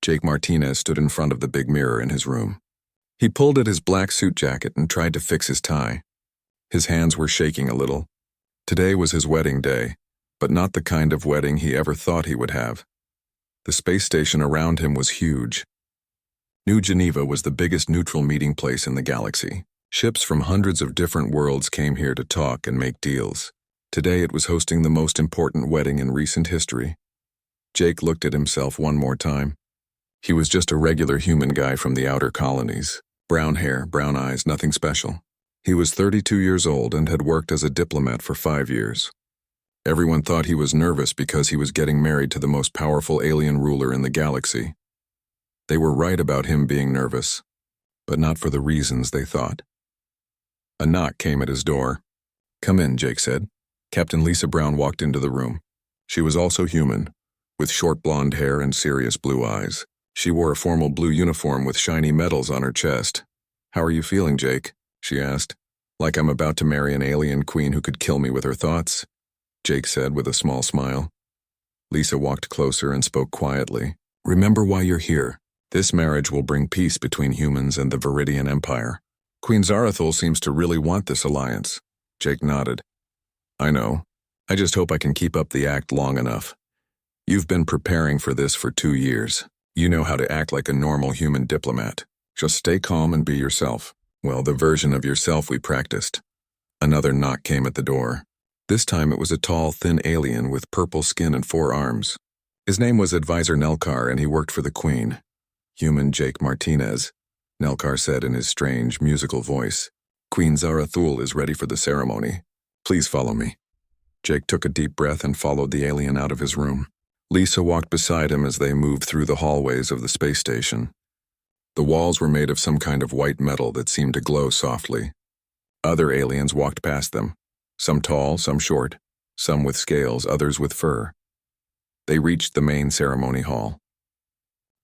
Jake Martinez stood in front of the big mirror in his room. He pulled at his black suit jacket and tried to fix his tie. His hands were shaking a little. Today was his wedding day, but not the kind of wedding he ever thought he would have. The space station around him was huge. New Geneva was the biggest neutral meeting place in the galaxy. Ships from hundreds of different worlds came here to talk and make deals. Today it was hosting the most important wedding in recent history. Jake looked at himself one more time. He was just a regular human guy from the outer colonies. Brown hair, brown eyes, nothing special. He was 32 years old and had worked as a diplomat for 5 years. Everyone thought he was nervous because he was getting married to the most powerful alien ruler in the galaxy. They were right about him being nervous, but not for the reasons they thought. A knock came at his door. "Come in," Jake said. Captain Lisa Brown walked into the room. She was also human, with short blonde hair and serious blue eyes. She wore a formal blue uniform with shiny medals on her chest. "How are you feeling, Jake?" she asked. "Like I'm about to marry an alien queen who could kill me with her thoughts?" Jake said with a small smile. Lisa walked closer and spoke quietly. "Remember why you're here. This marriage will bring peace between humans and the Viridian Empire. Queen Zarathul seems to really want this alliance." Jake nodded. "I know. I just hope I can keep up the act long enough. You've been preparing for this for 2 years. You know how to act like a normal human diplomat. Just stay calm and be yourself." Well, the version of yourself we practiced. Another knock came at the door. This time it was a tall, thin alien with purple skin and 4 arms. His name was Advisor Nelkar, and he worked for the Queen. "Human Jake Martinez," Nelkar said in his strange, musical voice. "Queen Zarathul is ready for the ceremony. Please follow me." Jake took a deep breath and followed the alien out of his room. Lisa walked beside him as they moved through the hallways of the space station. The walls were made of some kind of white metal that seemed to glow softly. Other aliens walked past them, some tall, some short, some with scales, others with fur. They reached the main ceremony hall.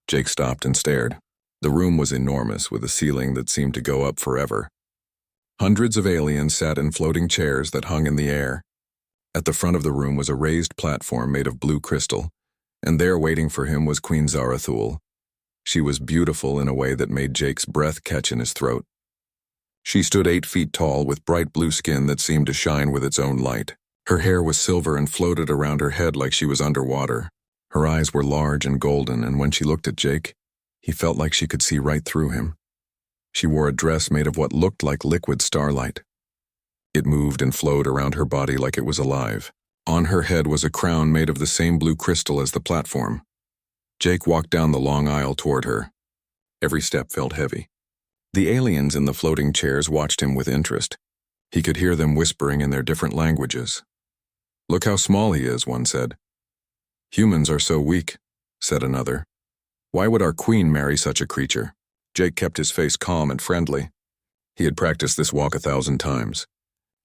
Jake stopped and stared. The room was enormous, with a ceiling that seemed to go up forever. Hundreds of aliens sat in floating chairs that hung in the air. At the front of the room was a raised platform made of blue crystal, and there waiting for him was Queen Zarathul. She was beautiful in a way that made Jake's breath catch in his throat. She stood 8 feet tall with bright blue skin that seemed to shine with its own light. Her hair was silver and floated around her head like she was underwater. Her eyes were large and golden, and when she looked at Jake, he felt like she could see right through him. She wore a dress made of what looked like liquid starlight. It moved and flowed around her body like it was alive. On her head was a crown made of the same blue crystal as the platform. Jake walked down the long aisle toward her. Every step felt heavy. The aliens in the floating chairs watched him with interest. He could hear them whispering in their different languages. "Look how small he is," one said. "Humans are so weak," said another. "Why would our queen marry such a creature?" Jake kept his face calm and friendly. He had practiced this walk 1,000 times.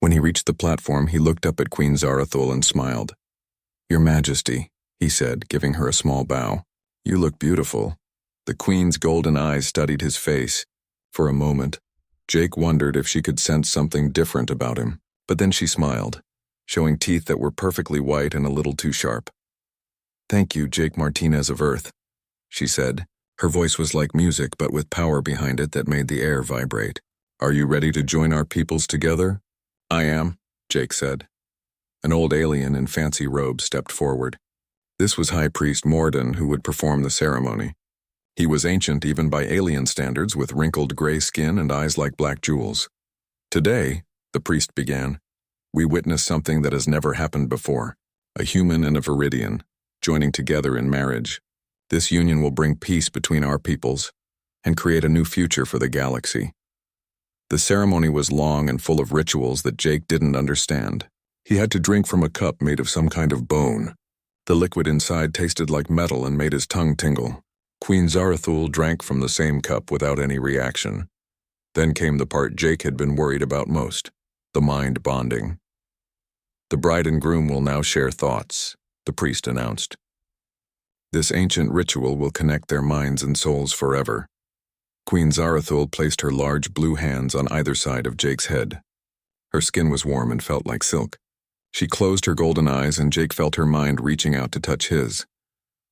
When he reached the platform, he looked up at Queen Zarathul and smiled. "Your Majesty," he said, giving her a small bow. "You look beautiful." The Queen's golden eyes studied his face. For a moment, Jake wondered if she could sense something different about him, but then she smiled, showing teeth that were perfectly white and a little too sharp. "Thank you, Jake Martinez of Earth," she said. Her voice was like music, but with power behind it that made the air vibrate. "Are you ready to join our peoples together?" "I am," Jake said. An old alien in fancy robes stepped forward. This was High Priest Morden, who would perform the ceremony. He was ancient even by alien standards, with wrinkled gray skin and eyes like black jewels. "Today," the priest began, "we witness something that has never happened before. A human and a Viridian, joining together in marriage. This union will bring peace between our peoples and create a new future for the galaxy." The ceremony was long and full of rituals that Jake didn't understand. He had to drink from a cup made of some kind of bone. The liquid inside tasted like metal and made his tongue tingle. Queen Zarathul drank from the same cup without any reaction. Then came the part Jake had been worried about most, the mind bonding. "The bride and groom will now share thoughts," the priest announced. "This ancient ritual will connect their minds and souls forever." Queen Zarathul placed her large blue hands on either side of Jake's head. Her skin was warm and felt like silk. She closed her golden eyes, and Jake felt her mind reaching out to touch his.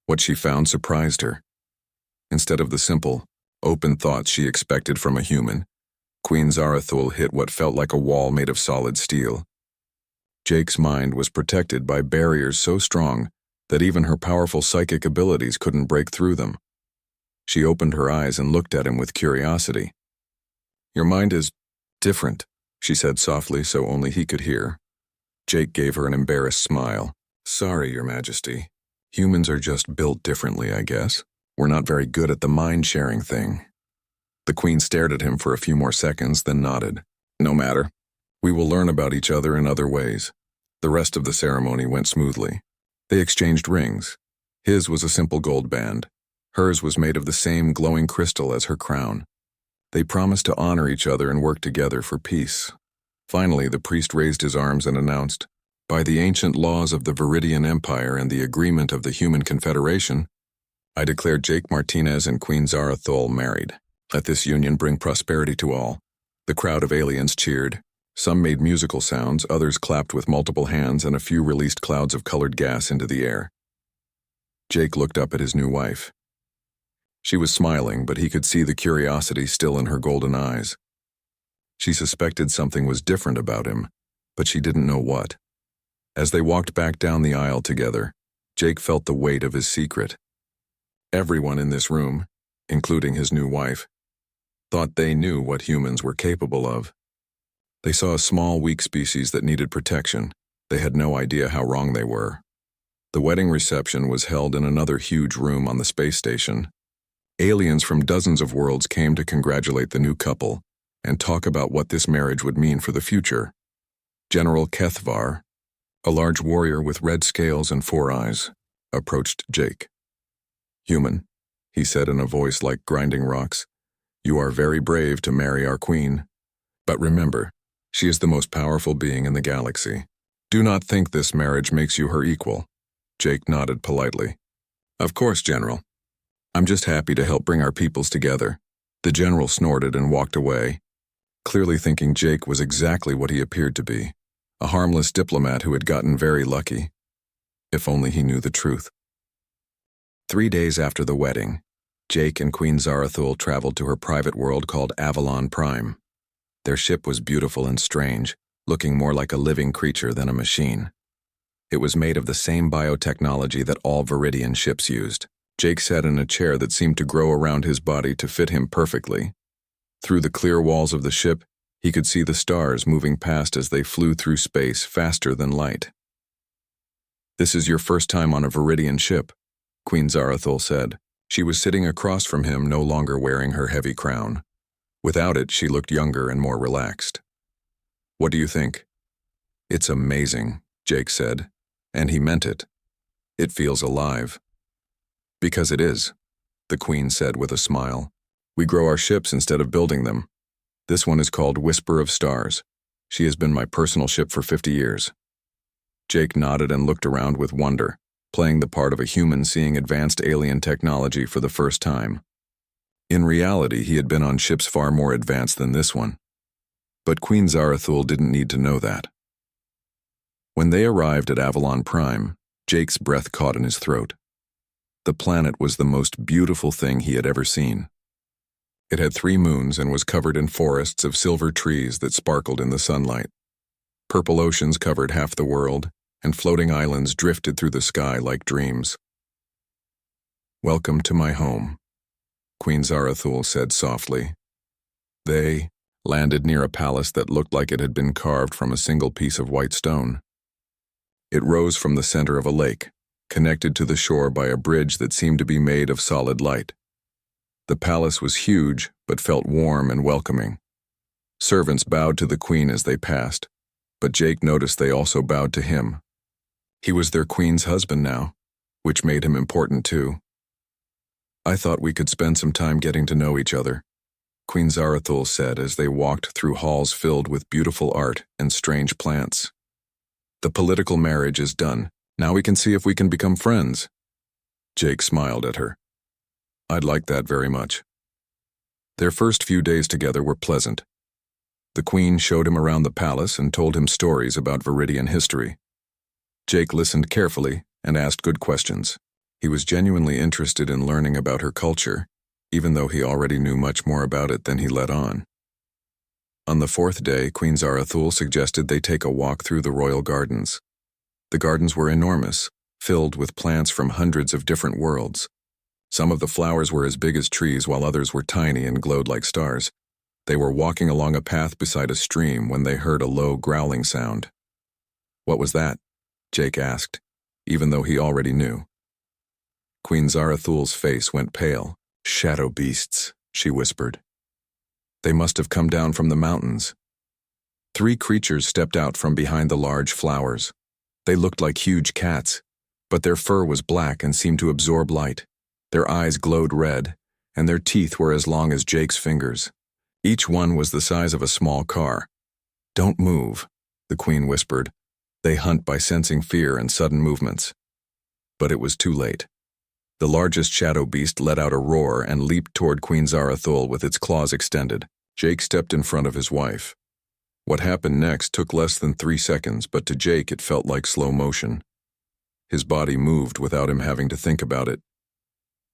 What she found surprised her. instead of the simple, open thoughts she expected from a human. Queen Zarathul hit what felt like a wall made of solid steel. Jake's mind was protected by barriers so strong that even her powerful psychic abilities couldn't break through them. She opened her eyes and looked at him with curiosity. "Your mind is different," she said softly so only he could hear. Jake gave her an embarrassed smile. "Sorry, Your Majesty. Humans are just built differently, I guess. We're not very good at the mind-sharing thing." The Queen stared at him for a few more seconds, then nodded. "No matter. We will learn about each other in other ways." The rest of the ceremony went smoothly. They exchanged rings. His was a simple gold band. Hers was made of the same glowing crystal as her crown. They promised to honor each other and work together for peace. Finally, the priest raised his arms and announced, "By the ancient laws of the Viridian Empire and the agreement of the Human Confederation, I declare Jake Martinez and Queen Zarathul married. Let this union bring prosperity to all." The crowd of aliens cheered. Some made musical sounds, others clapped with multiple hands, and a few released clouds of colored gas into the air. Jake looked up at his new wife. She was smiling, but he could see the curiosity still in her golden eyes. She suspected something was different about him, but she didn't know what. As they walked back down the aisle together, Jake felt the weight of his secret. Everyone in this room, including his new wife, thought they knew what humans were capable of. They saw a small, weak species that needed protection. They had no idea how wrong they were. The wedding reception was held in another huge room on the space station. Aliens from dozens of worlds came to congratulate the new couple and talk about what this marriage would mean for the future. General Kethvar, a large warrior with red scales and 4 eyes, approached Jake. "Human," he said in a voice like grinding rocks, "you are very brave to marry our queen. But remember, she is the most powerful being in the galaxy. Do not think this marriage makes you her equal." Jake nodded politely. "Of course, General. I'm just happy to help bring our peoples together." The general snorted and walked away, clearly thinking Jake was exactly what he appeared to be, a harmless diplomat who had gotten very lucky. If only he knew the truth. 3 days after the wedding, Jake and Queen Zarathul traveled to her private world called Avalon Prime. Their ship was beautiful and strange, looking more like a living creature than a machine. It was made of the same biotechnology that all Viridian ships used. Jake sat in a chair that seemed to grow around his body to fit him perfectly. Through the clear walls of the ship, he could see the stars moving past as they flew through space faster than light. "This is your first time on a Viridian ship," Queen Zarathul said. She was sitting across from him, no longer wearing her heavy crown. Without it, she looked younger and more relaxed. "What do you think?" "It's amazing," Jake said, and he meant it. "It feels alive." "Because it is," the Queen said with a smile. "We grow our ships instead of building them. This one is called Whisper of Stars. She has been my personal ship for 50 years. Jake nodded and looked around with wonder, playing the part of a human seeing advanced alien technology for the first time. In reality, he had been on ships far more advanced than this one. But Queen Zarathul didn't need to know that. When they arrived at Avalon Prime, Jake's breath caught in his throat. The planet was the most beautiful thing he had ever seen. It had 3 moons and was covered in forests of silver trees that sparkled in the sunlight. Purple oceans covered half the world, and floating islands drifted through the sky like dreams. "Welcome to my home," Queen Zarathul said softly. They landed near a palace that looked like it had been carved from a single piece of white stone. It rose from the center of a lake, connected to the shore by a bridge that seemed to be made of solid light. The palace was huge, but felt warm and welcoming. Servants bowed to the queen as they passed, but Jake noticed they also bowed to him. He was their queen's husband now, which made him important too. "I thought we could spend some time getting to know each other," Queen Zarathul said as they walked through halls filled with beautiful art and strange plants. "The political marriage is done. Now we can see if we can become friends." Jake smiled at her. "I'd like that very much." Their first few days together were pleasant. The Queen showed him around the palace and told him stories about Viridian history. Jake listened carefully and asked good questions. He was genuinely interested in learning about her culture, even though he already knew much more about it than he let on. On the fourth day, Queen Zarathul suggested they take a walk through the royal gardens. The gardens were enormous, filled with plants from hundreds of different worlds. Some of the flowers were as big as trees, while others were tiny and glowed like stars. They were walking along a path beside a stream when they heard a low growling sound. "What was that?" Jake asked, even though he already knew. Queen Zarathul's face went pale. "Shadow beasts," she whispered. "They must have come down from the mountains." 3 creatures stepped out from behind the large flowers. They looked like huge cats, but their fur was black and seemed to absorb light. Their eyes glowed red, and their teeth were as long as Jake's fingers. Each one was the size of a small car. "Don't move," the queen whispered. "They hunt by sensing fear and sudden movements." But it was too late. The largest shadow beast let out a roar and leaped toward Queen Zarathul with its claws extended. Jake stepped in front of his wife. What happened next took less than 3 seconds, but to Jake it felt like slow motion. His body moved without him having to think about it.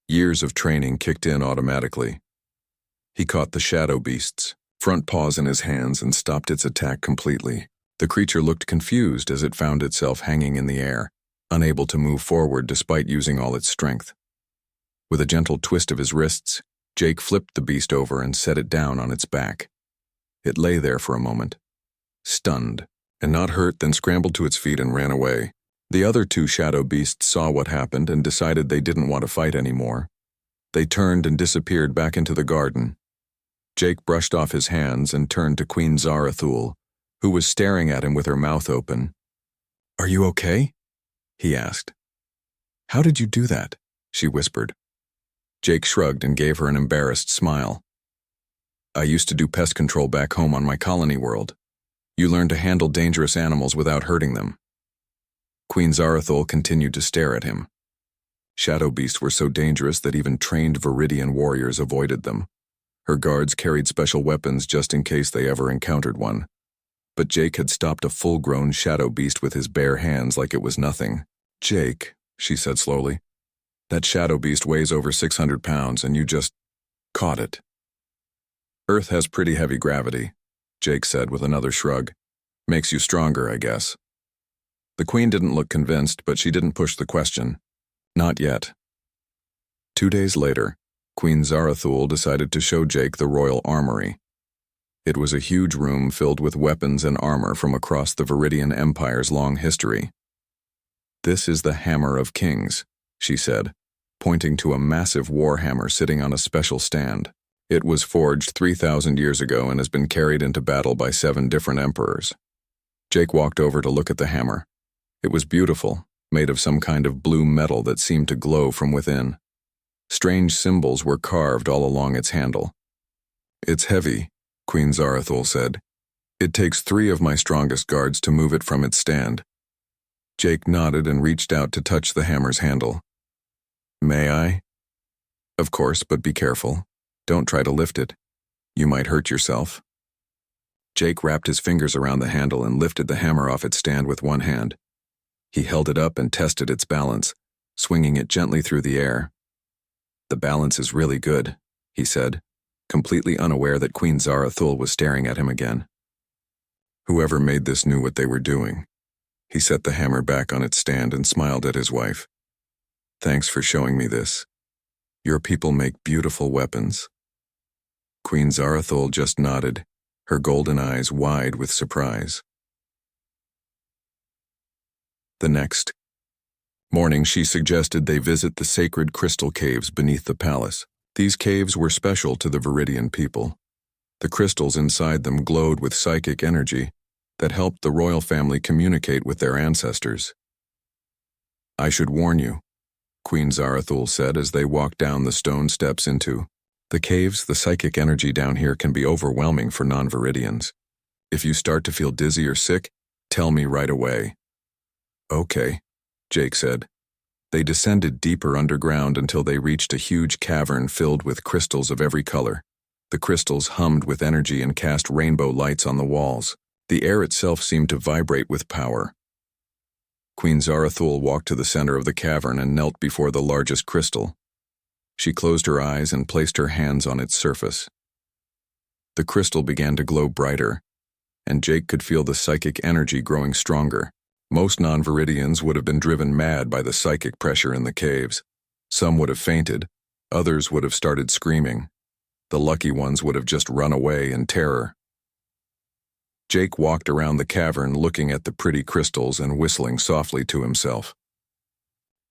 Years of training kicked in automatically. He caught the shadow beast's front paws in his hands and stopped its attack completely. The creature looked confused as it found itself hanging in the air, unable to move forward despite using all its strength. With a gentle twist of his wrists, Jake flipped the beast over and set it down on its back. It lay there for a moment, stunned, and not hurt, then scrambled to its feet and ran away. The other 2 shadow beasts saw what happened and decided they didn't want to fight anymore. They turned and disappeared back into the garden. Jake brushed off his hands and turned to Queen Zarathul, who was staring at him with her mouth open. "Are you okay?" he asked. "How did you do that?" she whispered. Jake shrugged and gave her an embarrassed smile. "I used to do pest control back home on my colony world. You learn to handle dangerous animals without hurting them." Queen Zarathul continued to stare at him. Shadow beasts were so dangerous that even trained Viridian warriors avoided them. Her guards carried special weapons just in case they ever encountered one. But Jake had stopped a full-grown shadow beast with his bare hands like it was nothing. "Jake," she said slowly, "that shadow beast weighs over 600 pounds and you just caught it." "Earth has pretty heavy gravity," Jake said with another shrug. "Makes you stronger, I guess." The queen didn't look convinced, but she didn't push the question. Not yet. 2 days later, Queen Zarathul decided to show Jake the royal armory. It was a huge room filled with weapons and armor from across the Viridian Empire's long history. "This is the Hammer of Kings," she said, pointing to a massive war hammer sitting on a special stand. "It was forged 3,000 years ago and has been carried into battle by 7 different emperors." Jake walked over to look at the hammer. It was beautiful, made of some kind of blue metal that seemed to glow from within. Strange symbols were carved all along its handle. "It's heavy," Queen Zarathul said. "It takes 3 of my strongest guards to move it from its stand." Jake nodded and reached out to touch the hammer's handle. "May I?" "Of course, but be careful. Don't try to lift it. You might hurt yourself." Jake wrapped his fingers around the handle and lifted the hammer off its stand with one hand. He held it up and tested its balance, swinging it gently through the air. "The balance is really good," he said, completely unaware that Queen Zarathul was staring at him again. Whoever made this knew what they were doing. He set the hammer back on its stand and smiled at his wife. "Thanks for showing me this. Your people make beautiful weapons." Queen Zarathul just nodded, her golden eyes wide with surprise. The next morning, she suggested they visit the sacred crystal caves beneath the palace. These caves were special to the Viridian people. The crystals inside them glowed with psychic energy that helped the royal family communicate with their ancestors. "I should warn you," Queen Zarathul said as they walked down the stone steps into the caves. "The psychic energy down here can be overwhelming for non-Viridians. If you start to feel dizzy or sick, tell me right away." "Okay," Jake said. They descended deeper underground until they reached a huge cavern filled with crystals of every color. The crystals hummed with energy and cast rainbow lights on the walls. The air itself seemed to vibrate with power. Queen Zarathul walked to the center of the cavern and knelt before the largest crystal. She closed her eyes and placed her hands on its surface. The crystal began to glow brighter, and Jake could feel the psychic energy growing stronger. Most non-Viridians would have been driven mad by the psychic pressure in the caves. Some would have fainted, others would have started screaming. The lucky ones would have just run away in terror. Jake walked around the cavern looking at the pretty crystals and whistling softly to himself.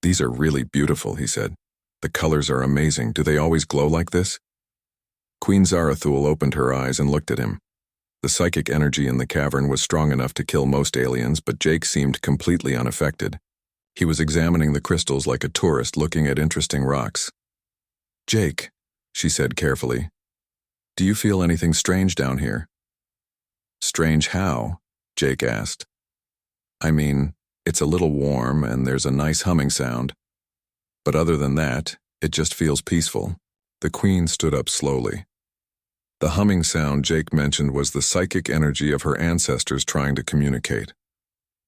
"These are really beautiful," he said. "The colors are amazing. Do they always glow like this?" Queen Zarathul opened her eyes and looked at him. The psychic energy in the cavern was strong enough to kill most aliens, but Jake seemed completely unaffected. He was examining the crystals like a tourist looking at interesting rocks. "Jake," she said carefully, "do you feel anything strange down here?" "Strange how?" Jake asked. "I mean, it's a little warm and there's a nice humming sound. But other than that, it just feels peaceful." The queen stood up slowly. The humming sound Jake mentioned was the psychic energy of her ancestors trying to communicate.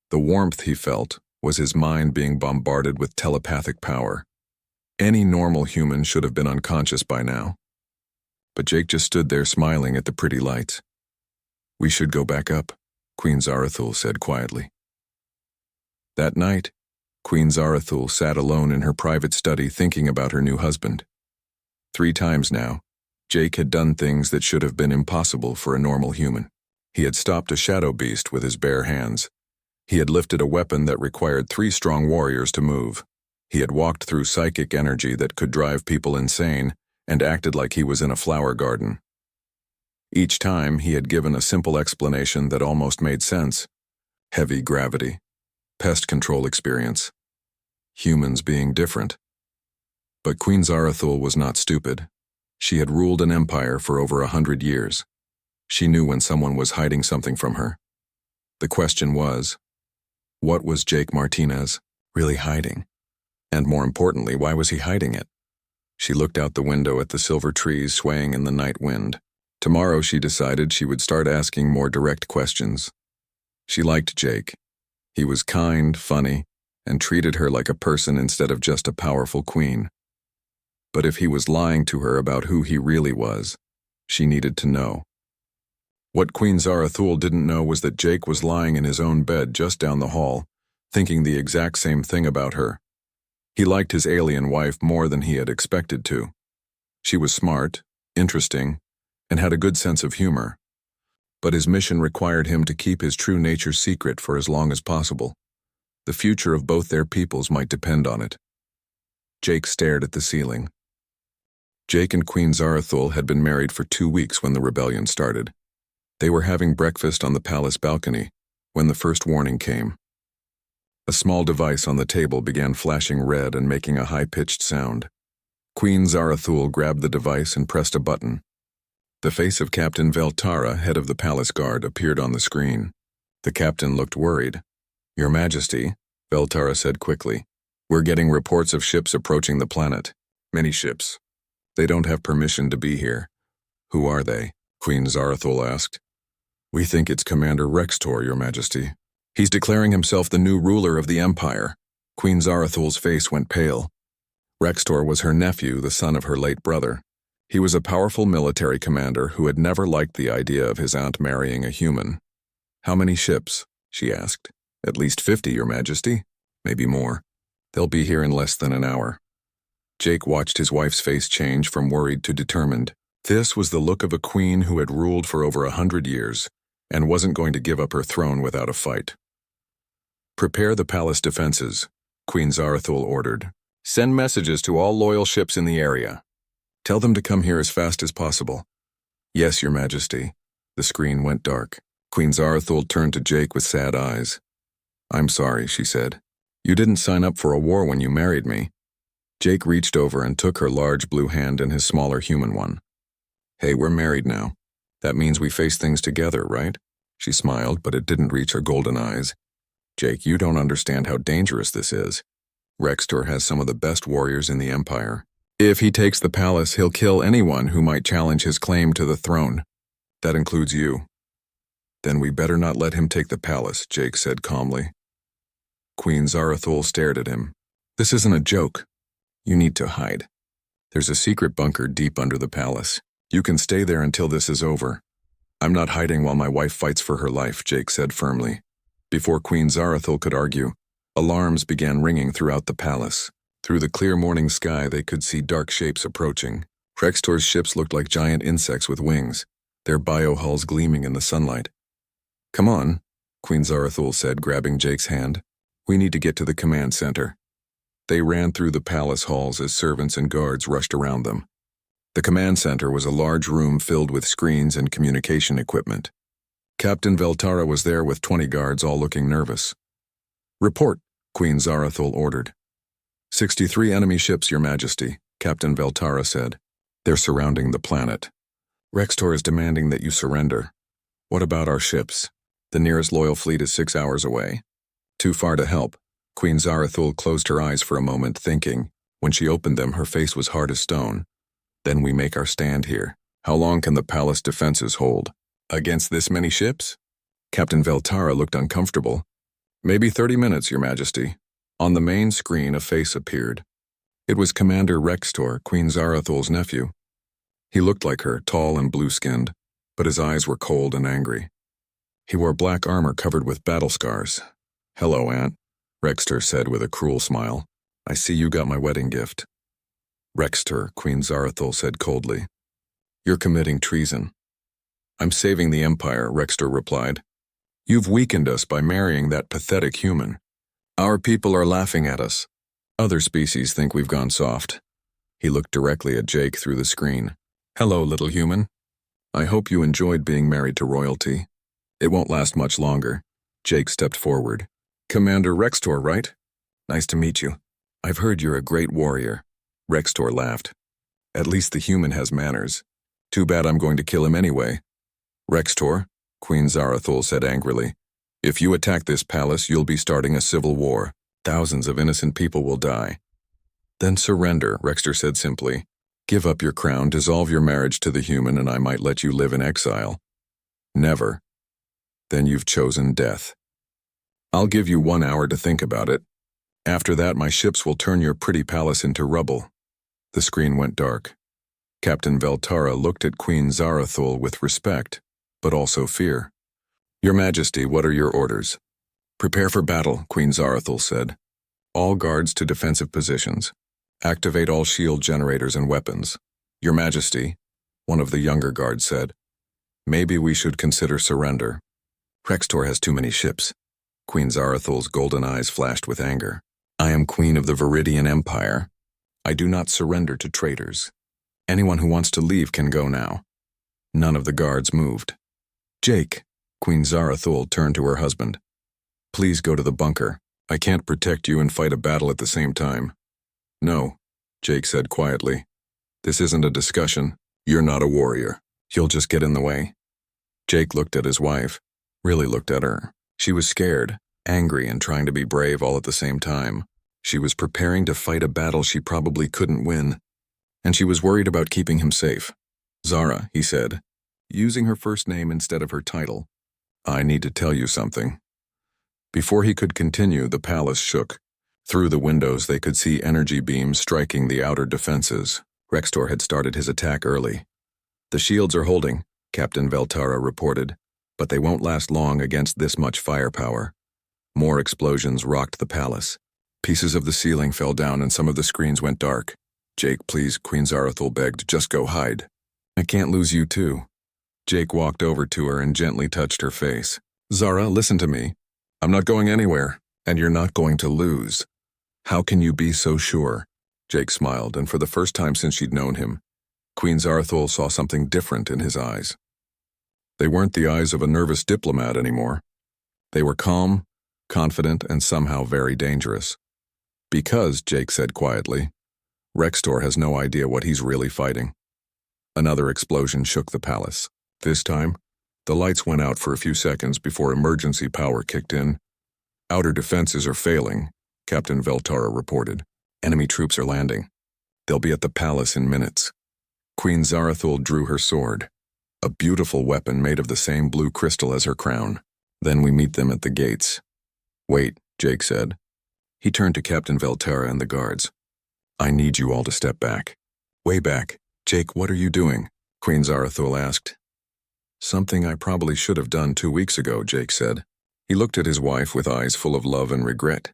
The warmth he felt was his mind being bombarded with telepathic power. Any normal human should have been unconscious by now. But Jake just stood there smiling at the pretty lights. "We should go back up," Queen Zarathul said quietly. That night, Queen Zarathul sat alone in her private study thinking about her new husband. 3 times now, Jake had done things that should have been impossible for a normal human. He had stopped a shadow beast with his bare hands. He had lifted a weapon that required 3 strong warriors to move. He had walked through psychic energy that could drive people insane and acted like he was in a flower garden. Each time, he had given a simple explanation that almost made sense. Heavy gravity. Pest control experience. Humans being different. But Queen Zarathul was not stupid. She had ruled an empire for over 100 years. She knew when someone was hiding something from her. The question was, what was Jake Martinez really hiding? And more importantly, why was he hiding it? She looked out the window at the silver trees swaying in the night wind. Tomorrow, she decided she would start asking more direct questions. She liked Jake. He was kind, funny, and treated her like a person instead of just a powerful queen. But if he was lying to her about who he really was, she needed to know. What Queen Zarathul didn't know was that Jake was lying in his own bed just down the hall, thinking the exact same thing about her. He liked his alien wife more than he had expected to. She was smart, interesting, and had a good sense of humor. But his mission required him to keep his true nature secret for as long as possible. The future of both their peoples might depend on it. Jake stared at the ceiling. Jake and Queen Zarathul had been married for 2 weeks when the rebellion started. They were having breakfast on the palace balcony when the first warning came. A small device on the table began flashing red and making a high-pitched sound. Queen Zarathul grabbed the device and pressed a button. The face of Captain Veltara, head of the palace guard, appeared on the screen. The captain looked worried. "Your Majesty," Veltara said quickly, "we're getting reports of ships approaching the planet. Many ships. They don't have permission to be here." "Who are they?" Queen Zarathul asked. "We think it's Commander Rextor, Your Majesty. He's declaring himself the new ruler of the Empire." Queen Zarathul's face went pale. Rextor was her nephew, the son of her late brother. He was a powerful military commander who had never liked the idea of his aunt marrying a human. "How many ships?" she asked. "At least 50, Your Majesty. Maybe more. They'll be here in less than an hour." Jake watched his wife's face change from worried to determined. This was the look of a queen who had ruled for over 100 years and wasn't going to give up her throne without a fight. "Prepare the palace defenses," Queen Zarathul ordered. "Send messages to all loyal ships in the area. Tell them to come here as fast as possible." "Yes, Your Majesty." The screen went dark. Queen Zarathul turned to Jake with sad eyes. "I'm sorry," she said. "You didn't sign up for a war when you married me." Jake reached over and took her large blue hand in his smaller human one. "Hey, we're married now. That means we face things together, right?" She smiled, but it didn't reach her golden eyes. "Jake, you don't understand how dangerous this is. Rextor has some of the best warriors in the Empire. If he takes the palace, he'll kill anyone who might challenge his claim to the throne. That includes you." "Then we better not let him take the palace," Jake said calmly. Queen Zarathul stared at him. "This isn't a joke. You need to hide." There's a secret bunker deep under the palace. You can stay there until this is over. I'm not hiding while my wife fights for her life, Jake said firmly. Before Queen Zarathul could argue, alarms began ringing throughout the palace. Through the clear morning sky, they could see dark shapes approaching. Rextor's ships looked like giant insects with wings, their biohulls gleaming in the sunlight. Come on, Queen Zarathul said, grabbing Jake's hand. We need to get to the command center. They ran through the palace halls as servants and guards rushed around them. The command center was a large room filled with screens and communication equipment. Captain Veltara was there with 20 guards, all looking nervous. Report, Queen Zarathul ordered. 63 enemy ships, Your Majesty, Captain Veltara said. They're surrounding the planet. Rextor is demanding that you surrender. What about our ships? The nearest loyal fleet is 6 hours away. Too far to help. Queen Zarathul closed her eyes for a moment, thinking. When she opened them, her face was hard as stone. Then we make our stand here. How long can the palace defenses hold? Against this many ships? Captain Veltara looked uncomfortable. Maybe 30 minutes, Your Majesty. On the main screen, a face appeared. It was Commander Rextor, Queen Zarathul's nephew. He looked like her, tall and blue-skinned, but his eyes were cold and angry. He wore black armor covered with battle scars. Hello, Aunt, Rextor said with a cruel smile. I see you got my wedding gift. Rextor, Queen Zarathul said coldly. You're committing treason. I'm saving the Empire, Rextor replied. You've weakened us by marrying that pathetic human. Our people are laughing at us. Other species think we've gone soft. He looked directly at Jake through the screen. Hello, little human. I hope you enjoyed being married to royalty. It won't last much longer. Jake stepped forward. Commander Rextor, right? Nice to meet you. I've heard you're a great warrior. Rextor laughed. At least the human has manners. Too bad I'm going to kill him anyway. Rextor, Queen Zarathul said angrily. If you attack this palace, you'll be starting a civil war. Thousands of innocent people will die. Then surrender, Rextor said simply. Give up your crown, dissolve your marriage to the human, and I might let you live in exile. Never. Then you've chosen death. I'll give you 1 hour to think about it. After that, my ships will turn your pretty palace into rubble. The screen went dark. Captain Veltara looked at Queen Zarathul with respect, but also fear. Your Majesty, what are your orders? Prepare for battle, Queen Zarathul said. All guards to defensive positions. Activate all shield generators and weapons. Your Majesty, one of the younger guards said. Maybe we should consider surrender. Rextor has too many ships. Queen Zarathul's golden eyes flashed with anger. I am Queen of the Viridian Empire. I do not surrender to traitors. Anyone who wants to leave can go now. None of the guards moved. Jake, Queen Zarathul turned to her husband. Please go to the bunker. I can't protect you and fight a battle at the same time. No, Jake said quietly. This isn't a discussion. You're not a warrior. You'll just get in the way. Jake looked at his wife, really looked at her. She was scared, angry, and trying to be brave all at the same time. She was preparing to fight a battle she probably couldn't win, and she was worried about keeping him safe. Zara, he said, using her first name instead of her title. I need to tell you something. Before he could continue, the palace shook. Through the windows, they could see energy beams striking the outer defenses. Rextor had started his attack early. The shields are holding, Captain Veltara reported, but they won't last long against this much firepower. More explosions rocked the palace. Pieces of the ceiling fell down and some of the screens went dark. Jake, please, Queen Zarathul begged, just go hide. I can't lose you too. Jake walked over to her and gently touched her face. Zara, listen to me. I'm not going anywhere, and you're not going to lose. How can you be so sure? Jake smiled, and for the first time since she'd known him, Queen Zarathul saw something different in his eyes. They weren't the eyes of a nervous diplomat anymore. They were calm, confident, and somehow very dangerous. Because, Jake said quietly, Rextor has no idea what he's really fighting. Another explosion shook the palace. This time, the lights went out for a few seconds before emergency power kicked in. Outer defenses are failing, Captain Veltara reported. Enemy troops are landing. They'll be at the palace in minutes. Queen Zarathul drew her sword, a beautiful weapon made of the same blue crystal as her crown. Then we meet them at the gates. Wait, Jake said. He turned to Captain Veltara and the guards. I need you all to step back. Way back. Jake, what are you doing? Queen Zarathul asked. Something I probably should have done 2 weeks ago, Jake said. He looked at his wife with eyes full of love and regret.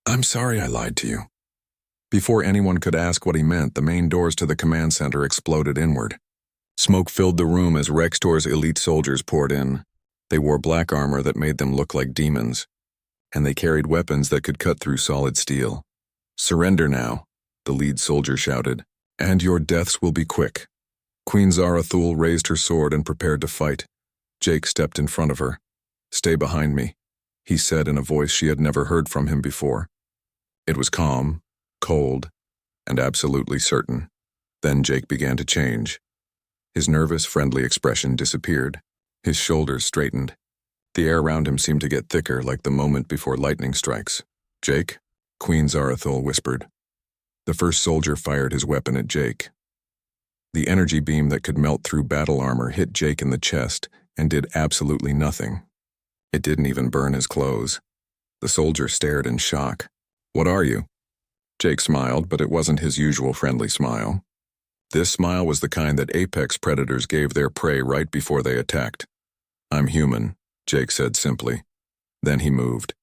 I'm sorry I lied to you. Before anyone could ask what he meant, the main doors to the command center exploded inward. Smoke filled the room as Rextor's elite soldiers poured in. They wore black armor that made them look like demons, and they carried weapons that could cut through solid steel. Surrender now, the lead soldier shouted, and your deaths will be quick. Queen Zarathul raised her sword and prepared to fight. Jake stepped in front of her. Stay behind me, he said in a voice she had never heard from him before. It was calm, cold, and absolutely certain. Then Jake began to change. His nervous, friendly expression disappeared. His shoulders straightened. The air around him seemed to get thicker, like the moment before lightning strikes. Jake? Queen Zarathul whispered. The first soldier fired his weapon at Jake. The energy beam that could melt through battle armor hit Jake in the chest and did absolutely nothing. It didn't even burn his clothes. The soldier stared in shock. What are you? Jake smiled, but it wasn't his usual friendly smile. This smile was the kind that apex predators gave their prey right before they attacked. I'm human, Jake said simply. Then he moved.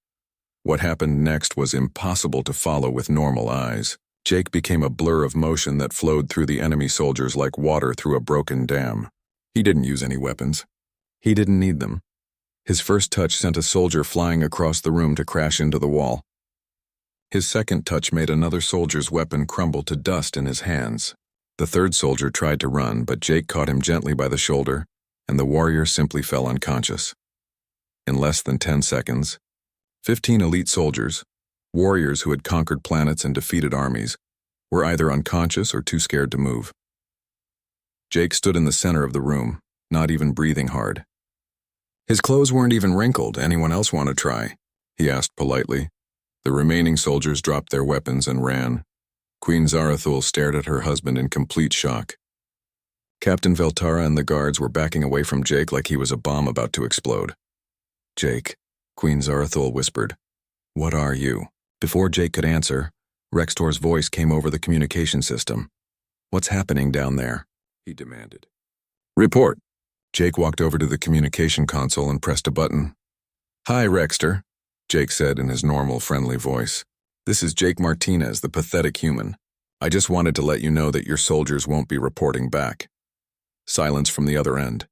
What happened next was impossible to follow with normal eyes. Jake became a blur of motion that flowed through the enemy soldiers like water through a broken dam. He didn't use any weapons. He didn't need them. His first touch sent a soldier flying across the room to crash into the wall. His second touch made another soldier's weapon crumble to dust in his hands. The third soldier tried to run, but Jake caught him gently by the shoulder, and the warrior simply fell unconscious. In less than 10 seconds, 15 elite soldiers, warriors who had conquered planets and defeated armies, were either unconscious or too scared to move. Jake stood in the center of the room, not even breathing hard. His clothes weren't even wrinkled. Anyone else want to try? He asked politely. The remaining soldiers dropped their weapons and ran. Queen Zarathul stared at her husband in complete shock. Captain Veltara and the guards were backing away from Jake like he was a bomb about to explode. Jake, Queen Zarathul whispered. What are you? Before Jake could answer, Rextor's voice came over the communication system. What's happening down there? He demanded. Report. Jake walked over to the communication console and pressed a button. Hi, Rextor, Jake said in his normal, friendly voice. This is Jake Martinez, the pathetic human. I just wanted to let you know that your soldiers won't be reporting back. Silence from the other end.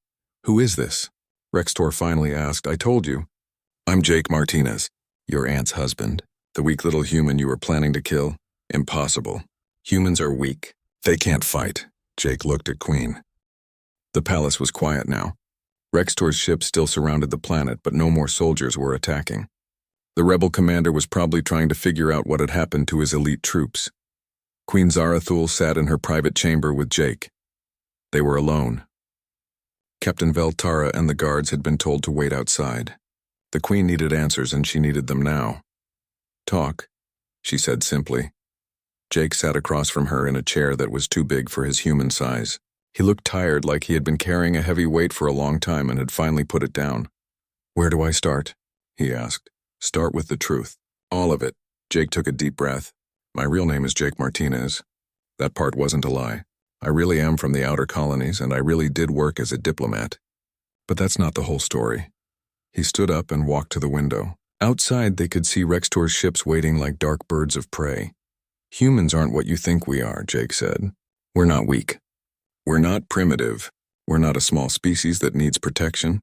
Who is this? Rextor finally asked. I told you. I'm Jake Martinez, your aunt's husband. The weak little human you were planning to kill? Impossible. Humans are weak. They can't fight. Jake looked at Queen. The palace was quiet now. Rextor's ship still surrounded the planet, but no more soldiers were attacking. The rebel commander was probably trying to figure out what had happened to his elite troops. Queen Zarathul sat in her private chamber with Jake. They were alone. Captain Veltara and the guards had been told to wait outside. The queen needed answers, and she needed them now. Talk, she said simply. Jake sat across from her in a chair that was too big for his human size. He looked tired, like he had been carrying a heavy weight for a long time and had finally put it down. Where do I start? He asked. Start with the truth. All of it. Jake took a deep breath. My real name is Jake Martinez. That part wasn't a lie. I really am from the outer colonies, and I really did work as a diplomat. But that's not the whole story. He stood up and walked to the window. Outside, they could see Rextor's ships waiting like dark birds of prey. Humans aren't what you think we are, Jake said. We're not weak. We're not primitive. We're not a small species that needs protection.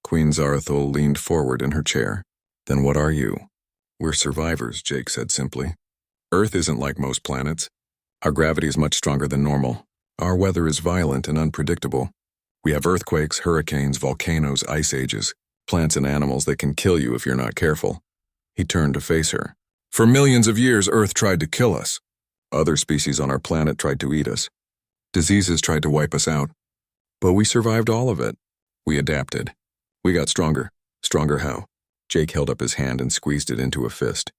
Queen Zarathul leaned forward in her chair. Then what are you? We're survivors, Jake said simply. Earth isn't like most planets. Our gravity is much stronger than normal. Our weather is violent and unpredictable. We have earthquakes, hurricanes, volcanoes, ice ages, plants and animals that can kill you if you're not careful. He turned to face her. For millions of years, Earth tried to kill us. Other species on our planet tried to eat us. Diseases tried to wipe us out. But we survived all of it. We adapted. We got stronger. Stronger how? Jake held up his hand and squeezed it into a fist.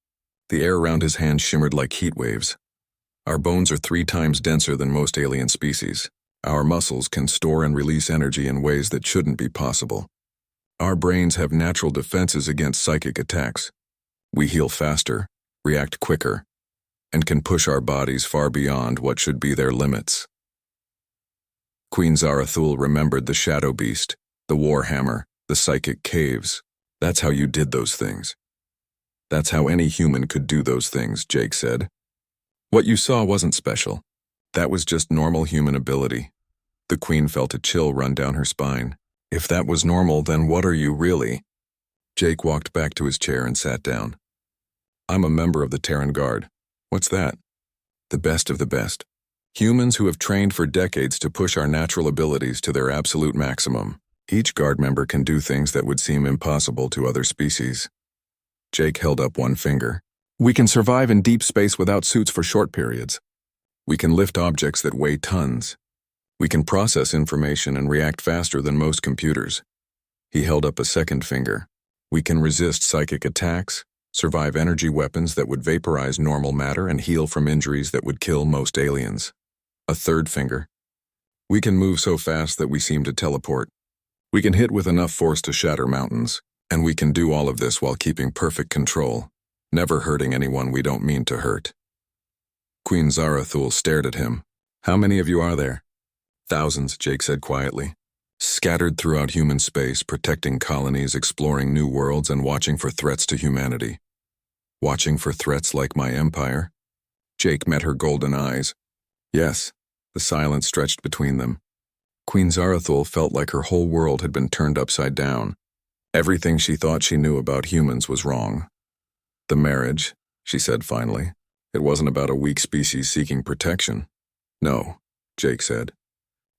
The air around his hand shimmered like heat waves. Our bones are 3 times denser than most alien species. Our muscles can store and release energy in ways that shouldn't be possible. Our brains have natural defenses against psychic attacks. We heal faster, react quicker, and can push our bodies far beyond what should be their limits. Queen Zarathul remembered the Shadow Beast, the Warhammer, the Psychic Caves. That's how you did those things. That's how any human could do those things, Jake said. What you saw wasn't special. That was just normal human ability. The Queen felt a chill run down her spine. If that was normal, then what are you really? Jake walked back to his chair and sat down. I'm a member of the Terran Guard. What's that? The best of the best. Humans who have trained for decades to push our natural abilities to their absolute maximum. Each Guard member can do things that would seem impossible to other species. Jake held up one finger. We can survive in deep space without suits for short periods. We can lift objects that weigh tons. We can process information and react faster than most computers. He held up a second finger. We can resist psychic attacks, survive energy weapons that would vaporize normal matter and heal from injuries that would kill most aliens. A third finger. We can move so fast that we seem to teleport. We can hit with enough force to shatter mountains. And we can do all of this while keeping perfect control, never hurting anyone we don't mean to hurt. Queen Zarathul stared at him. How many of you are there? Thousands, Jake said quietly. Scattered throughout human space, protecting colonies, exploring new worlds, and watching for threats to humanity. Watching for threats like my empire? Jake met her golden eyes. Yes, the silence stretched between them. Queen Zarathul felt like her whole world had been turned upside down. Everything she thought she knew about humans was wrong. The marriage, she said finally. It wasn't about a weak species seeking protection. No, Jake said.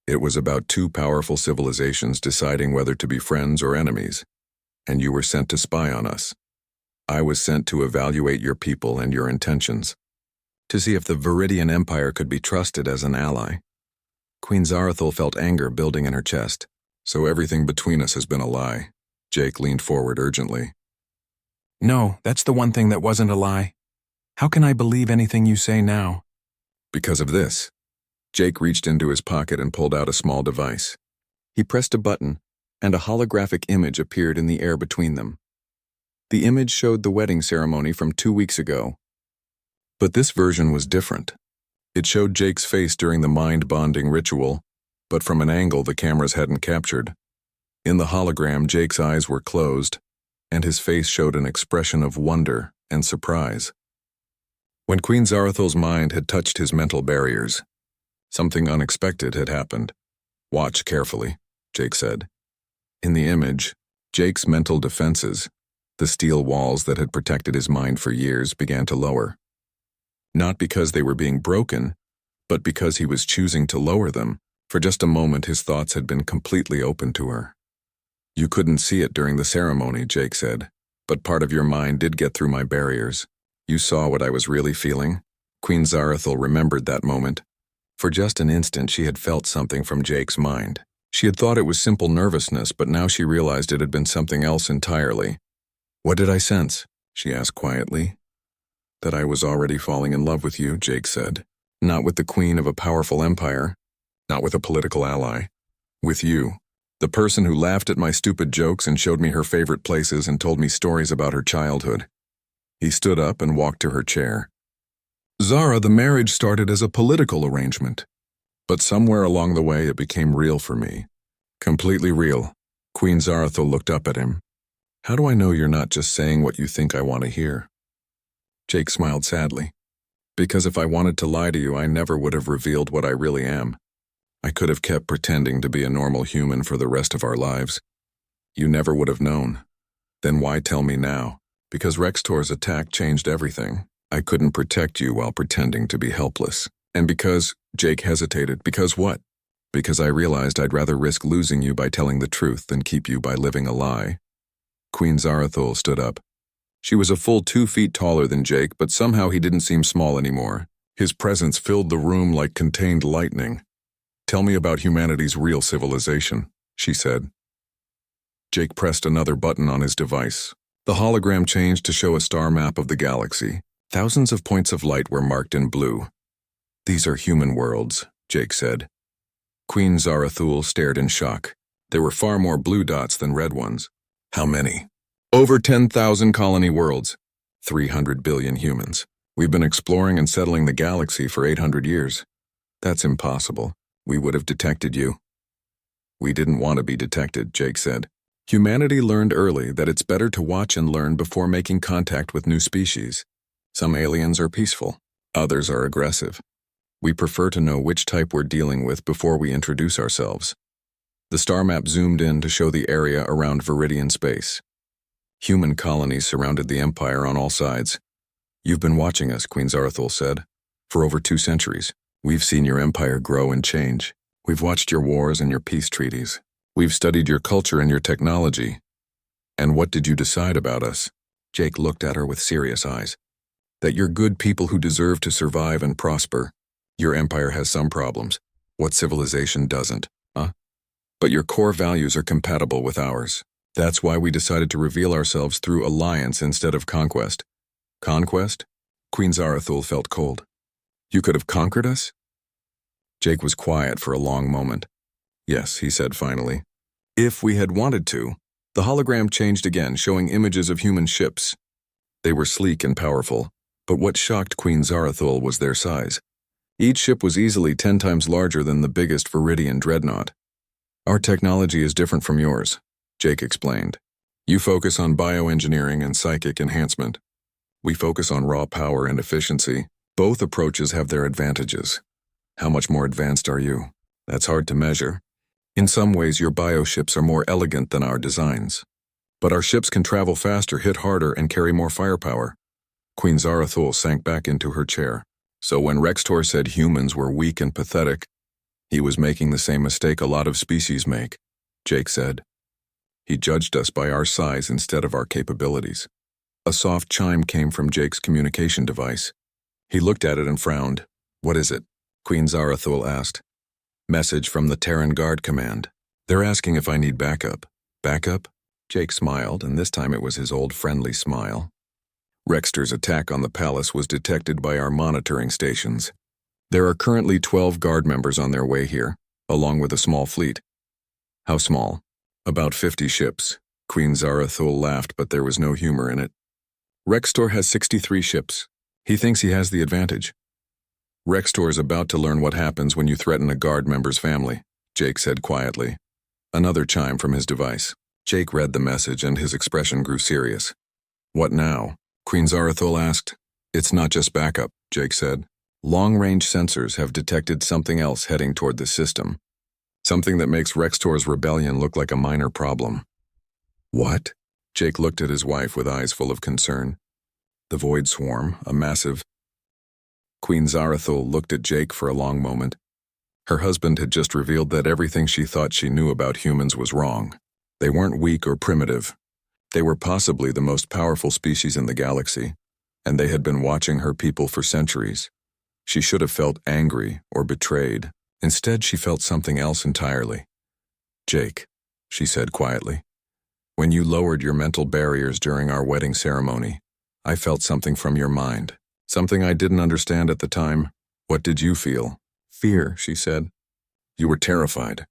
It was about two powerful civilizations deciding whether to be friends or enemies. And you were sent to spy on us. I was sent to evaluate your people and your intentions. To see if the Viridian Empire could be trusted as an ally. Queen Zarathul felt anger building in her chest. So everything between us has been a lie. Jake leaned forward urgently. No, that's the one thing that wasn't a lie. How can I believe anything you say now? Because of this. Jake reached into his pocket and pulled out a small device. He pressed a button, and a holographic image appeared in the air between them. The image showed the wedding ceremony from 2 weeks ago. But this version was different. It showed Jake's face during the mind-bonding ritual, but from an angle the cameras hadn't captured. In the hologram, Jake's eyes were closed, and his face showed an expression of wonder and surprise. When Queen Zarathul's mind had touched his mental barriers, something unexpected had happened. Watch carefully, Jake said. In the image, Jake's mental defenses, the steel walls that had protected his mind for years, began to lower. Not because they were being broken, but because he was choosing to lower them. For just a moment, his thoughts had been completely open to her. You couldn't see it during the ceremony, Jake said, but part of your mind did get through my barriers. You saw what I was really feeling. Queen Zarathul remembered that moment. For just an instant, she had felt something from Jake's mind. She had thought it was simple nervousness, but now she realized it had been something else entirely. What did I sense? She asked quietly. That I was already falling in love with you, Jake said. Not with the queen of a powerful empire. Not with a political ally. With you. The person who laughed at my stupid jokes and showed me her favorite places and told me stories about her childhood. He stood up and walked to her chair. Zara, the marriage started as a political arrangement. But somewhere along the way it became real for me. Completely real. Queen Zarathul looked up at him. How do I know you're not just saying what you think I want to hear? Jake smiled sadly. Because if I wanted to lie to you, I never would have revealed what I really am. I could have kept pretending to be a normal human for the rest of our lives. You never would have known. Then why tell me now? Because Rextor's attack changed everything. I couldn't protect you while pretending to be helpless. And because, Jake hesitated, because what? Because I realized I'd rather risk losing you by telling the truth than keep you by living a lie. Queen Zarathul stood up. She was a full 2 feet taller than Jake, but somehow he didn't seem small anymore. His presence filled the room like contained lightning. Tell me about humanity's real civilization, she said. Jake pressed another button on his device. The hologram changed to show a star map of the galaxy. Thousands of points of light were marked in blue. These are human worlds, Jake said. Queen Zarathul stared in shock. There were far more blue dots than red ones. How many? Over 10,000 colony worlds. 300 billion humans. We've been exploring and settling the galaxy for 800 years. That's impossible. We would have detected you. We didn't want to be detected, Jake said. Humanity learned early that it's better to watch and learn before making contact with new species. Some aliens are peaceful, others are aggressive. We prefer to know which type we're dealing with before we introduce ourselves. The star map zoomed in to show the area around Viridian space. Human colonies surrounded the Empire on all sides. You've been watching us, Queen Zarathul said. For over 2 centuries, we've seen your empire grow and change. We've watched your wars and your peace treaties. We've studied your culture and your technology. And what did you decide about us? Jake looked at her with serious eyes. That you're good people who deserve to survive and prosper. Your empire has some problems. What civilization doesn't, huh? But your core values are compatible with ours. That's why we decided to reveal ourselves through alliance instead of conquest. Conquest? Queen Zarathul felt cold. You could have conquered us? Jake was quiet for a long moment. Yes, he said finally. If we had wanted to. The hologram changed again, showing images of human ships. They were sleek and powerful, but what shocked Queen Zarathul was their size. Each ship was easily 10 times larger than the biggest Viridian dreadnought. Our technology is different from yours, Jake explained. You focus on bioengineering and psychic enhancement. We focus on raw power and efficiency. Both approaches have their advantages. How much more advanced are you? That's hard to measure. In some ways, your bioships are more elegant than our designs. But our ships can travel faster, hit harder, and carry more firepower. Queen Zarathul sank back into her chair. So when Rextor said humans were weak and pathetic, he was making the same mistake a lot of species make, Jake said. He judged us by our size instead of our capabilities. A soft chime came from Jake's communication device. He looked at it and frowned. What is it? Queen Zarathul asked. Message from the Terran Guard Command. They're asking if I need backup. Backup? Jake smiled, and this time it was his old friendly smile. Rextor's attack on the palace was detected by our monitoring stations. There are currently 12 guard members on their way here, along with a small fleet. How small? About 50 ships. Queen Zarathul laughed, but there was no humor in it. Rextor has 63 ships. He thinks he has the advantage. Rextor is about to learn what happens when you threaten a guard member's family, Jake said quietly. Another chime from his device. Jake read the message and his expression grew serious. What now? Queen Zarathul asked. It's not just backup, Jake said. Long-range sensors have detected something else heading toward the system. Something that makes Rextor's rebellion look like a minor problem. What? Jake looked at his wife with eyes full of concern. The Void Swarm, a massive... Queen Zarathul looked at Jake for a long moment. Her husband had just revealed that everything she thought she knew about humans was wrong. They weren't weak or primitive. They were possibly the most powerful species in the galaxy, and they had been watching her people for centuries. She should have felt angry or betrayed. Instead, she felt something else entirely. Jake, she said quietly, when you lowered your mental barriers during our wedding ceremony, I felt something from your mind. Something I didn't understand at the time. What did you feel? Fear, she said. You were terrified.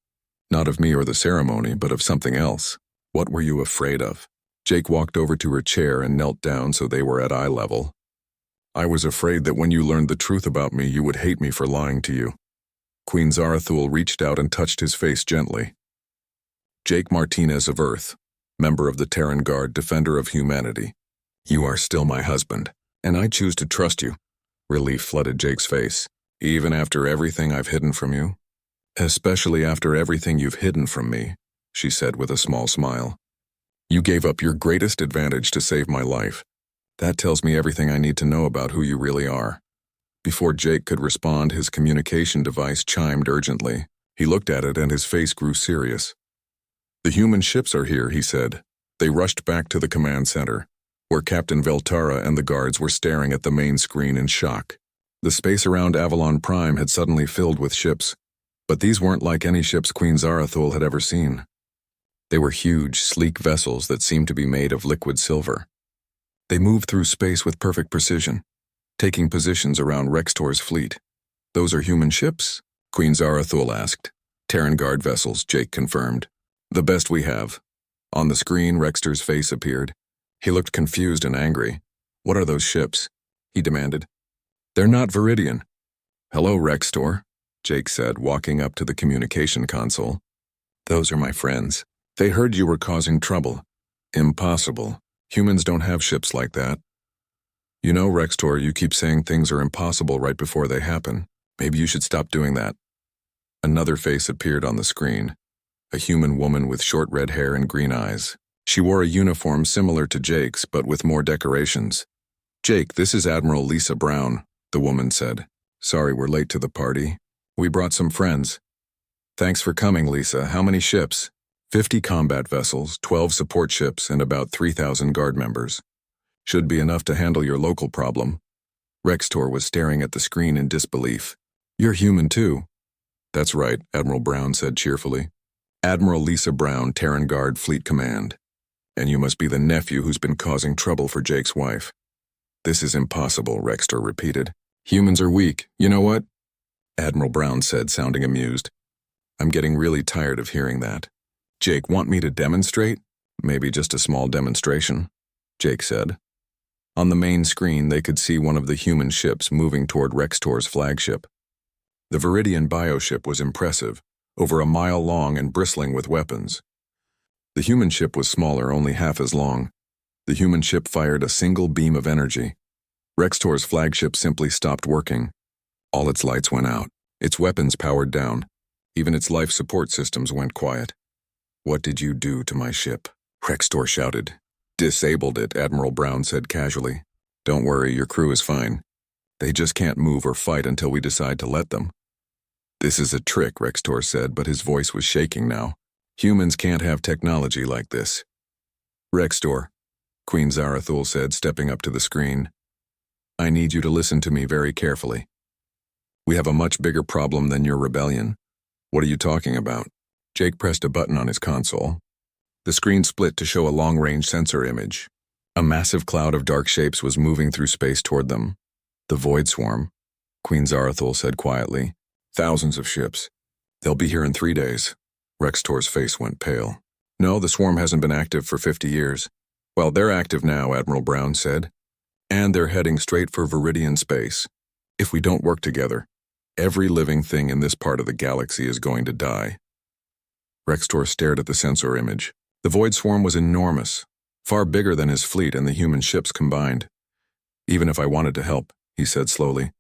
Not of me or the ceremony, but of something else. What were you afraid of? Jake walked over to her chair and knelt down so they were at eye level. I was afraid that when you learned the truth about me, you would hate me for lying to you. Queen Zarathul reached out and touched his face gently. Jake Martinez of Earth, member of the Terran Guard, defender of humanity. You are still my husband, and I choose to trust you. Relief flooded Jake's face. Even after everything I've hidden from you? Especially after everything you've hidden from me, she said with a small smile. You gave up your greatest advantage to save my life. That tells me everything I need to know about who you really are. Before Jake could respond, his communication device chimed urgently. He looked at it and his face grew serious. The human ships are here, he said. They rushed back to the command center, where Captain Veltara and the guards were staring at the main screen in shock. The space around Avalon Prime had suddenly filled with ships, but these weren't like any ships Queen Zarathul had ever seen. They were huge, sleek vessels that seemed to be made of liquid silver. They moved through space with perfect precision, taking positions around Rextor's fleet. Those are human ships? Queen Zarathul asked. Terran Guard vessels, Jake confirmed. The best we have. On the screen, Rextor's face appeared. He looked confused and angry. What are those ships? He demanded. They're not Viridian. Hello, Rextor, Jake said, walking up to the communication console. Those are my friends. They heard you were causing trouble. Impossible. Humans don't have ships like that. You know, Rextor, you keep saying things are impossible right before they happen. Maybe you should stop doing that. Another face appeared on the screen. A human woman with short red hair and green eyes. She wore a uniform similar to Jake's, but with more decorations. Jake, this is Admiral Lisa Brown, the woman said. Sorry we're late to the party. We brought some friends. Thanks for coming, Lisa. How many ships? 50 combat vessels, 12 support ships, and about 3,000 guard members. Should be enough to handle your local problem. Rextor was staring at the screen in disbelief. You're human too. That's right, Admiral Brown said cheerfully. Admiral Lisa Brown, Terran Guard Fleet Command. And you must be the nephew who's been causing trouble for Jake's wife. This is impossible, Rextor repeated. Humans are weak, you know what? Admiral Brown said, sounding amused. I'm getting really tired of hearing that. Jake, want me to demonstrate? Maybe just a small demonstration, Jake said. On the main screen, they could see one of the human ships moving toward Rextor's flagship. The Viridian bioship was impressive, over a mile long and bristling with weapons. The human ship was smaller, only half as long. The human ship fired a single beam of energy. Rextor's flagship simply stopped working. All its lights went out, its weapons powered down. Even its life support systems went quiet. What did you do to my ship? Rextor shouted. Disabled it, Admiral Brown said casually. Don't worry, your crew is fine. They just can't move or fight until we decide to let them. This is a trick, Rextor said, but his voice was shaking now. Humans can't have technology like this. Rextor, Queen Zarathul said, stepping up to the screen. I need you to listen to me very carefully. We have a much bigger problem than your rebellion. What are you talking about? Jake pressed a button on his console. The screen split to show a long-range sensor image. A massive cloud of dark shapes was moving through space toward them. The Void Swarm, Queen Zarathul said quietly. Thousands of ships. They'll be here in 3 days. Rextor's face went pale. No, the swarm hasn't been active for 50 years. Well, they're active now, Admiral Brown said. And they're heading straight for Viridian space. If we don't work together, every living thing in this part of the galaxy is going to die. Rextor stared at the sensor image. The Void Swarm was enormous, far bigger than his fleet and the human ships combined. Even if I wanted to help, he said slowly,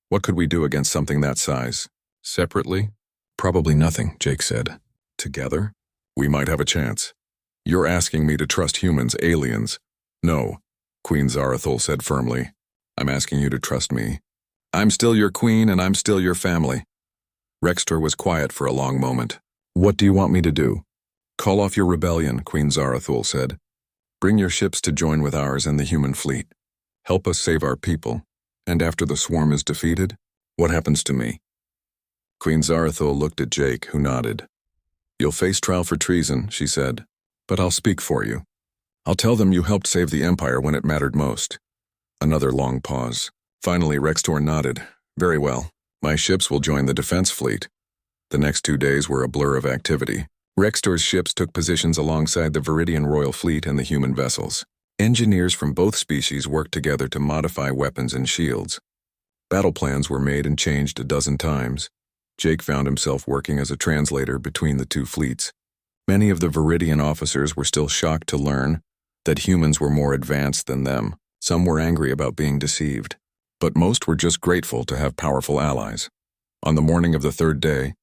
what could we do against something that size? Separately? Probably nothing, Jake said. Together? We might have a chance. You're asking me to trust humans, aliens. No, Queen Zarathul said firmly. I'm asking you to trust me. I'm still your queen and I'm still your family. Rextor was quiet for a long moment. What do you want me to do? Call off your rebellion, Queen Zarathul said. Bring your ships to join with ours and the human fleet. Help us save our people. And after the swarm is defeated, what happens to me? Queen Zarathul looked at Jake, who nodded. You'll face trial for treason, she said, but I'll speak for you. I'll tell them you helped save the Empire when it mattered most. Another long pause. Finally, Rextor nodded. Very well. My ships will join the defense fleet. The next 2 days were a blur of activity. Rextor's ships took positions alongside the Viridian Royal Fleet and the human vessels. Engineers from both species worked together to modify weapons and shields. Battle plans were made and changed a dozen times. Jake found himself working as a translator between the two fleets. Many of the Viridian officers were still shocked to learn that humans were more advanced than them. Some were angry about being deceived, but most were just grateful to have powerful allies. On the morning of the 3rd day,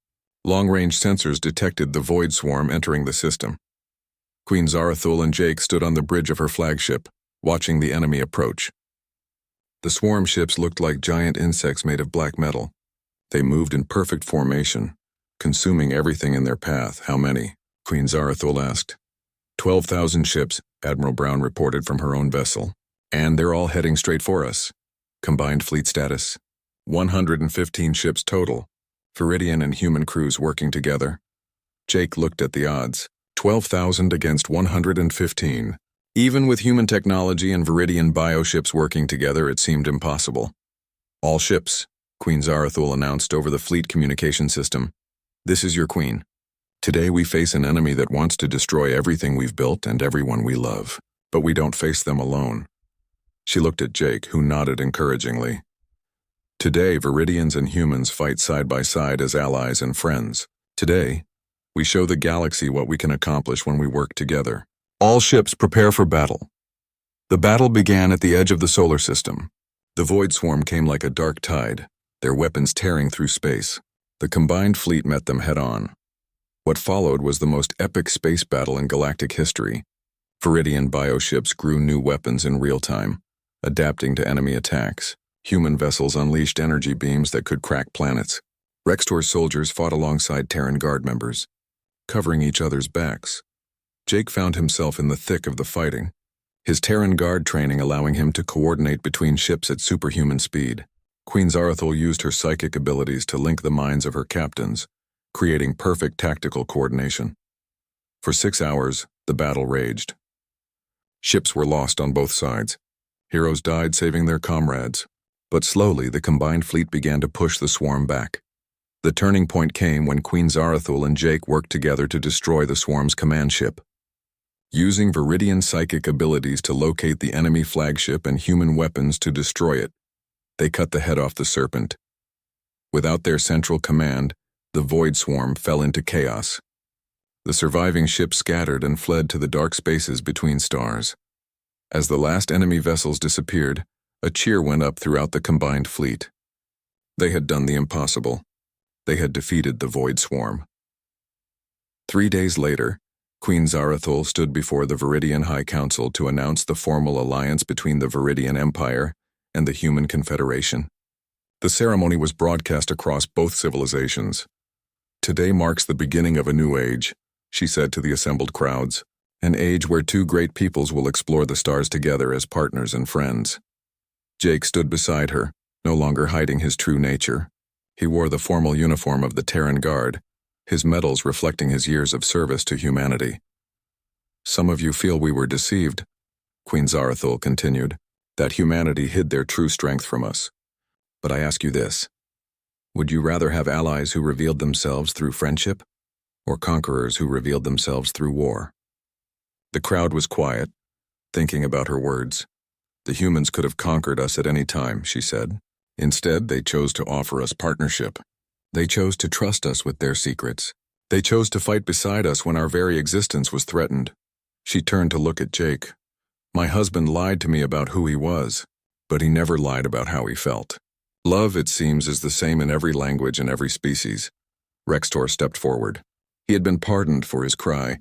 long-range sensors detected the Void Swarm entering the system. Queen Zarathul and Jake stood on the bridge of her flagship, watching the enemy approach. The swarm ships looked like giant insects made of black metal. They moved in perfect formation, consuming everything in their path. How many? Queen Zarathul asked. 12,000 ships, Admiral Brown reported from her own vessel. And they're all heading straight for us. Combined fleet status? 115 ships total. Viridian and human crews working together. Jake looked at the odds. 12,000 against 115. Even with human technology and Viridian bioships working together, it seemed impossible. All ships, Queen Zarathul announced over the fleet communication system. This is your queen. Today we face an enemy that wants to destroy everything we've built and everyone we love. But we don't face them alone. She looked at Jake, who nodded encouragingly. Today, Viridians and humans fight side by side as allies and friends. Today, we show the galaxy what we can accomplish when we work together. All ships prepare for battle. The battle began at the edge of the solar system. The Void Swarm came like a dark tide, their weapons tearing through space. The combined fleet met them head-on. What followed was the most epic space battle in galactic history. Viridian bioships grew new weapons in real time, adapting to enemy attacks. Human vessels unleashed energy beams that could crack planets. Rextor's soldiers fought alongside Terran Guard members, covering each other's backs. Jake found himself in the thick of the fighting, his Terran Guard training allowing him to coordinate between ships at superhuman speed. Queen Zarathul used her psychic abilities to link the minds of her captains, creating perfect tactical coordination. For 6 hours, the battle raged. Ships were lost on both sides. Heroes died saving their comrades. But slowly, the combined fleet began to push the swarm back. The turning point came when Queen Zarathul and Jake worked together to destroy the swarm's command ship. Using Viridian psychic abilities to locate the enemy flagship and human weapons to destroy it, they cut the head off the serpent. Without their central command, the Void Swarm fell into chaos. The surviving ship scattered and fled to the dark spaces between stars. As the last enemy vessels disappeared, a cheer went up throughout the combined fleet. They had done the impossible. They had defeated the Void Swarm. 3 days later, Queen Zarathul stood before the Viridian High Council to announce the formal alliance between the Viridian Empire and the Human Confederation. The ceremony was broadcast across both civilizations. "Today marks the beginning of a new age," she said to the assembled crowds, "an age where two great peoples will explore the stars together as partners and friends." Jake stood beside her, no longer hiding his true nature. He wore the formal uniform of the Terran Guard, his medals reflecting his years of service to humanity. "Some of you feel we were deceived," Queen Zarathul continued, "that humanity hid their true strength from us. But I ask you this, would you rather have allies who revealed themselves through friendship, or conquerors who revealed themselves through war?" The crowd was quiet, thinking about her words. "The humans could have conquered us at any time," she said. "Instead, they chose to offer us partnership. They chose to trust us with their secrets. They chose to fight beside us when our very existence was threatened." She turned to look at Jake. "My husband lied to me about who he was, but he never lied about how he felt. Love, it seems, is the same in every language and every species." Rextor stepped forward. He had been pardoned for his cry,